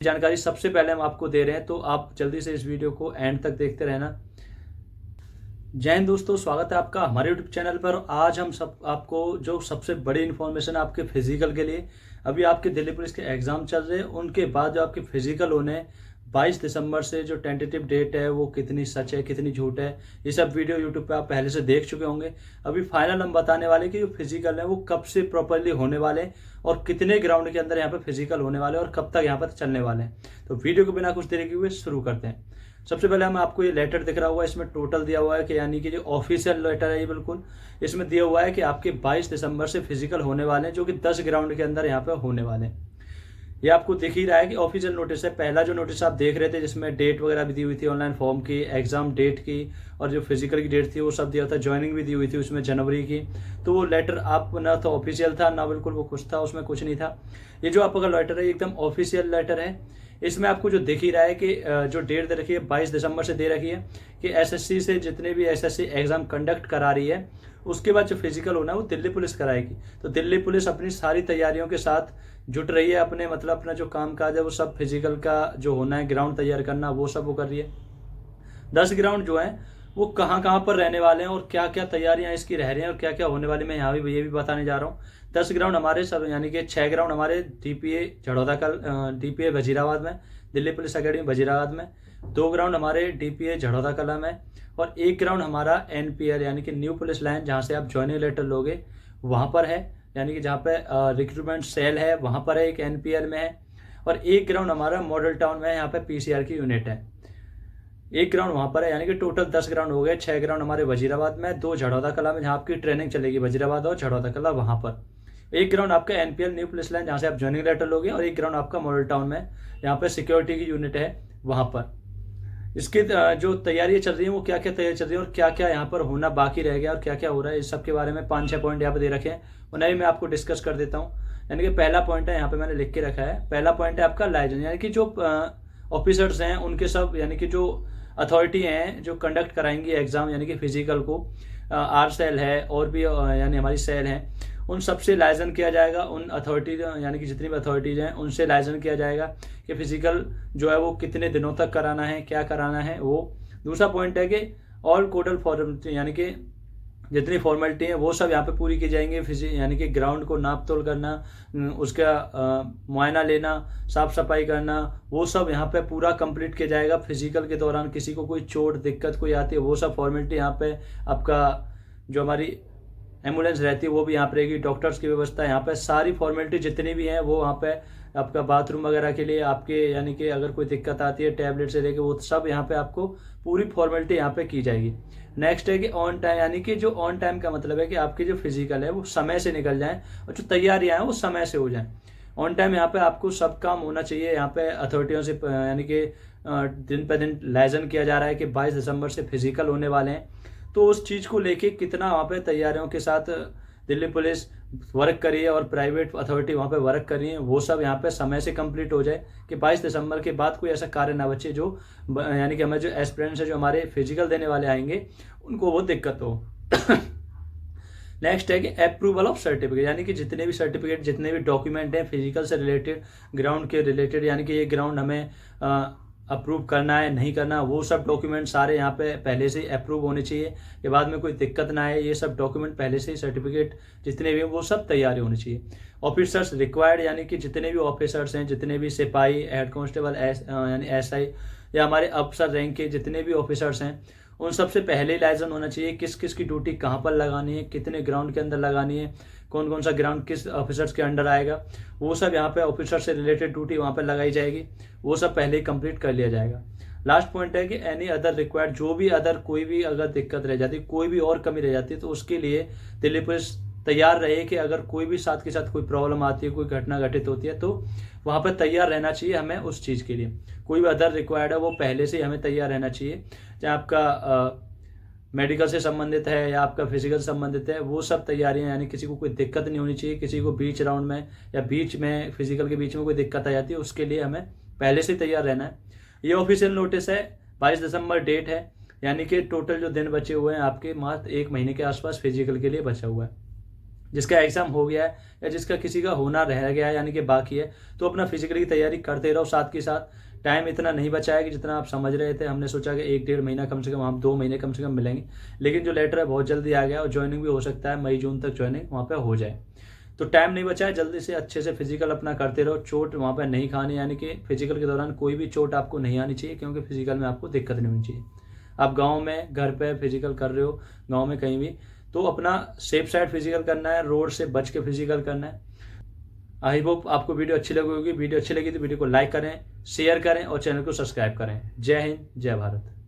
जानकारी सबसे पहले हम आपको दे रहे हैं, तो आप जल्दी से इस वीडियो को एंड तक देखते रहना। जय हिंद दोस्तों, स्वागत है आपका हमारे यूट्यूब चैनल पर। आज हम सब आपको जो सबसे बड़ी इन्फॉर्मेशन है आपके फिजिकल के लिए, अभी आपके दिल्ली पुलिस के एग्जाम चल रहे हैं, उनके बाद जो आपके फिजिकल होने हैं 22 दिसंबर से, जो टेंटेटिव डेट है वो कितनी सच है कितनी झूठ है, ये सब वीडियो यूट्यूब पे आप पहले से देख चुके होंगे। अभी फाइनल हम बताने वाले कि जो फिजिकल है वो कब से प्रॉपरली होने वाले हैं और कितने ग्राउंड के अंदर यहाँ पे फिजिकल होने वाले हैं और कब तक यहाँ पर चलने वाले हैं। तो वीडियो को बिना कुछ देरी किए हुए शुरू करते हैं। सबसे पहले हम आपको ये लेटर दिख रहा हुआ है, इसमें टोटल दिया हुआ है कि यानी कि जो ऑफिशियल लेटर है ये बिल्कुल इसमें दिया हुआ है कि आपके 22 दिसंबर से फिजिकल होने वाले हैं, जो कि 10 ग्राउंड के अंदर यहाँ पे होने वाले हैं। ये आपको दिख ही रहा है कि ऑफिशियल नोटिस है। पहला जो नोटिस आप देख रहे थे जिसमें डेट वगैरह भी दी हुई थी ऑनलाइन फॉर्म की, एग्जाम डेट की और जो फिजिकल की डेट थी वो सब दिया था, ज्वाइनिंग भी दी हुई थी उसमें जनवरी की। तो वो लेटर आप ना तो ऑफिशियल था ना बिल्कुल वो कुछ था, उसमें कुछ नहीं था। ये जो आपका लेटर है एकदम ऑफिशियल लेटर है। इसमें आपको जो दिख ही रहा है कि जो डेट दे रखी है 22 दिसंबर से दे रखी है कि एसएससी से जितने भी एसएससी एग्जाम कंडक्ट करा रही है उसके बाद जो फिजिकल होना है वो दिल्ली पुलिस कराएगी। तो दिल्ली पुलिस अपनी सारी तैयारियों के साथ जुट रही है, अपने मतलब अपना जो काम काज है वो सब फिजिकल का जो होना है, ग्राउंड तैयार करना, वो सब वो कर रही है। 10 ग्राउंड जो है वो कहाँ कहाँ पर रहने वाले हैं और क्या क्या तैयारियां इसकी रह रही हैं और क्या क्या होने वाली, मैं यहाँ भी ये भी बताने जा रहा हूँ। 10 ग्राउंड हमारे सब यानी कि 6 ग्राउंड हमारे डीपीए झड़ौदा का डीपीए वजीराबाद में, दिल्ली पुलिस अकेडमी वजीराबाद में। 2 ग्राउंड हमारे डीपीए झड़ौदा कला में और 1 ग्राउंड हमारा एनपीएल यानी कि न्यू पुलिस लाइन, जहाँ से आप ज्वाइनिंग लेटर लोगे वहाँ पर है, यानी कि जहाँ पे रिक्रूटमेंट सेल है वहाँ पर है, एक एनपीएल में है। और 1 ग्राउंड हमारा मॉडल टाउन में है, यहाँ पे पीसीआर की यूनिट है। 1 ग्राउंड वहाँ पर है, यानी कि टोटल 10 ग्राउंड हो गए। 6 ग्राउंड हमारे वजीराबाद में, 2 झड़ौदा कला में जहाँ आपकी ट्रेनिंग चलेगी, वजीराबाद और झड़ौदा कला वहाँ पर। 1 ग्राउंड आपका एनपीएल न्यू पुलिस लाइन जहाँ से आप ज्वाइनिंग लेटर लोगे और 1 ग्राउंड आपका मॉडल टाउन में, यहाँ पे सिक्योरिटी की यूनिट है वहाँ पर। इसकी जो तैयारियां चल रही हैं वो क्या क्या तैयारी चल रही है और क्या क्या यहाँ पर होना बाकी रह गया और क्या क्या हो रहा है, इस सब के बारे में 5-6 पॉइंट यहाँ पे दे रखे हैं, उन्हें भी मैं आपको डिस्कस कर देता हूँ। यानी कि पहला पॉइंट है, यहाँ पे मैंने लिख के रखा है, पहला पॉइंट है आपका लाइसेंस। यानी कि जो ऑफिसर्स हैं उनके सब यानी कि जो अथॉरिटी हैं जो कंडक्ट कराएंगी एग्जाम यानी कि फिजिकल को, आर सेल है और भी यानी हमारी सेल है, उन सबसे लाइजन किया जाएगा। उन अथॉरिटीज यानी कि जितनी भी अथॉरिटीज हैं उनसे लाइजन किया जाएगा कि फिजिकल जो है वो कितने दिनों तक कराना है, क्या कराना है वो। दूसरा पॉइंट है कि ऑल कोडल फॉर्मेलिटी यानी कि जितनी फॉर्मेलिटी है वो सब यहाँ पे पूरी की जाएंगी। यानी कि ग्राउंड को नाप तोल करना, उसका मुआयना लेना, साफ सफाई करना, वो सब यहाँ पे पूरा कंप्लीट किया जाएगा। फिजिकल के दौरान किसी को कोई चोट दिक्कत कोई आती है वो सब फॉर्मेलिटी यहाँ पे आपका जो हमारी एम्बुलेंस रहती है वो भी यहाँ पर रहेगी, डॉक्टर्स की व्यवस्था यहाँ पे, सारी फॉर्मेलिटी जितनी भी हैं वो वहाँ पे आपका बाथरूम वगैरह के लिए आपके यानी कि अगर कोई दिक्कत आती है टैबलेट से लेके वो सब यहाँ पे आपको पूरी फॉर्मेलिटी यहाँ पे की जाएगी। नेक्स्ट है कि ऑन टाइम, यानी कि जो ऑन टाइम का मतलब है कि आपकी जो फिजिकल है वो समय से निकल जाए और जो तैयारियां हैं वो समय से हो जाए। ऑन टाइम यहाँ पे आपको सब काम होना चाहिए। यहाँ पे अथॉरिटियों से यानी कि दिन पे दिन लाइजन किया जा रहा है कि 22 दिसंबर से फिजिकल होने वाले हैं, तो उस चीज़ को लेके कितना वहाँ पे तैयारियों के साथ दिल्ली पुलिस वर्क करी है और प्राइवेट अथॉरिटी वहाँ पे वर्क करी है, वो सब यहाँ पे समय से कंप्लीट हो जाए कि 22 दिसंबर के बाद कोई ऐसा कार्य ना बचे जो यानी कि हमें जो एस्पिरेंट्स है जो हमारे फिजिकल देने वाले आएंगे उनको वो दिक्कत हो। नेक्स्ट है कि अप्रूवल ऑफ सर्टिफिकेट, यानी कि जितने भी सर्टिफिकेट जितने भी डॉक्यूमेंट हैं फिजिकल से रिलेटेड, ग्राउंड के रिलेटेड, यानी कि ये ग्राउंड हमें अप्रूव करना है नहीं करना, वो सब डॉक्यूमेंट सारे यहाँ पे पहले से ही अप्रूव होने चाहिए कि बाद में कोई दिक्कत ना आए। ये सब डॉक्यूमेंट पहले से ही सर्टिफिकेट जितने भी हैं वो सब तैयारी होनी चाहिए। ऑफिसर्स रिक्वायर्ड, यानी कि जितने भी ऑफिसर्स हैं, जितने भी सिपाही, हेड कांस्टेबल, यानी एसआई या हमारे अफसर रैंक के जितने भी ऑफिसर्स हैं उन सबसे पहले ही लाइसेंस होना चाहिए। किस किस की ड्यूटी कहाँ पर लगानी है, कितने ग्राउंड के अंदर लगानी है, कौन कौन सा ग्राउंड किस ऑफिसर्स के अंडर आएगा, वो सब यहाँ पे ऑफिसर से रिलेटेड ड्यूटी वहाँ पे लगाई जाएगी, वो सब पहले ही कंप्लीट कर लिया जाएगा। लास्ट पॉइंट है कि एनी अदर रिक्वायर्ड, जो भी अदर कोई भी अगर दिक्कत रह जाती, कोई भी और कमी रह जाती है तो उसके लिए दिल्ली पुलिस तैयार रहे कि अगर कोई भी साथ के साथ कोई प्रॉब्लम आती है, कोई घटना घटित होती है तो वहाँ पर तैयार रहना चाहिए हमें उस चीज़ के लिए। कोई भी अदर रिक्वायर्ड है वो पहले से ही हमें तैयार रहना चाहिए, चाहे आपका मेडिकल से संबंधित है या आपका फिजिकल संबंधित है, वो सब तैयारियां, यानी किसी को कोई दिक्कत नहीं होनी चाहिए। किसी को बीच राउंड में या बीच में फिजिकल के बीच में कोई दिक्कत आ जाती है उसके लिए हमें पहले से तैयार रहना है। ये ऑफिशियल नोटिस है, 22 दिसंबर डेट है, यानी कि टोटल जो दिन बचे हुए हैं आपके मात्र 1 महीने के आसपास फिजिकल के लिए बचा हुआ है। जिसका एग्ज़ाम हो गया है या जिसका किसी का होना रह गया है यानी कि बाकी है, तो अपना फिजिकल की तैयारी करते रहो। साथ के साथ टाइम इतना नहीं बचा है कि जितना आप समझ रहे थे। हमने सोचा कि 1-1.5 महीना कम से कम, हम 2 महीने कम से कम मिलेंगे, लेकिन जो लेटर है बहुत जल्दी आ गया और ज्वाइनिंग भी हो सकता है मई जून तक ज्वाइनिंग वहाँ पे हो जाए। तो टाइम नहीं बचा है, जल्दी से अच्छे से फिजिकल अपना करते रहो। चोट वहाँ पे नहीं खानी, यानी कि फिजिकल के दौरान कोई भी चोट आपको नहीं आनी चाहिए, क्योंकि फिजिकल में आपको दिक्कत नहीं होनी चाहिए। आप गाँव में घर पे फिजिकल कर रहे हो, गाँव में कहीं भी, तो अपना सेफ साइड फिजिकल करना है, रोड से बच के फिजिकल करना है। आई होप आपको वीडियो अच्छी लगी होगी। वीडियो अच्छी लगी तो वीडियो को लाइक करें, शेयर करें और चैनल को सब्सक्राइब करें। जय हिंद, जय भारत।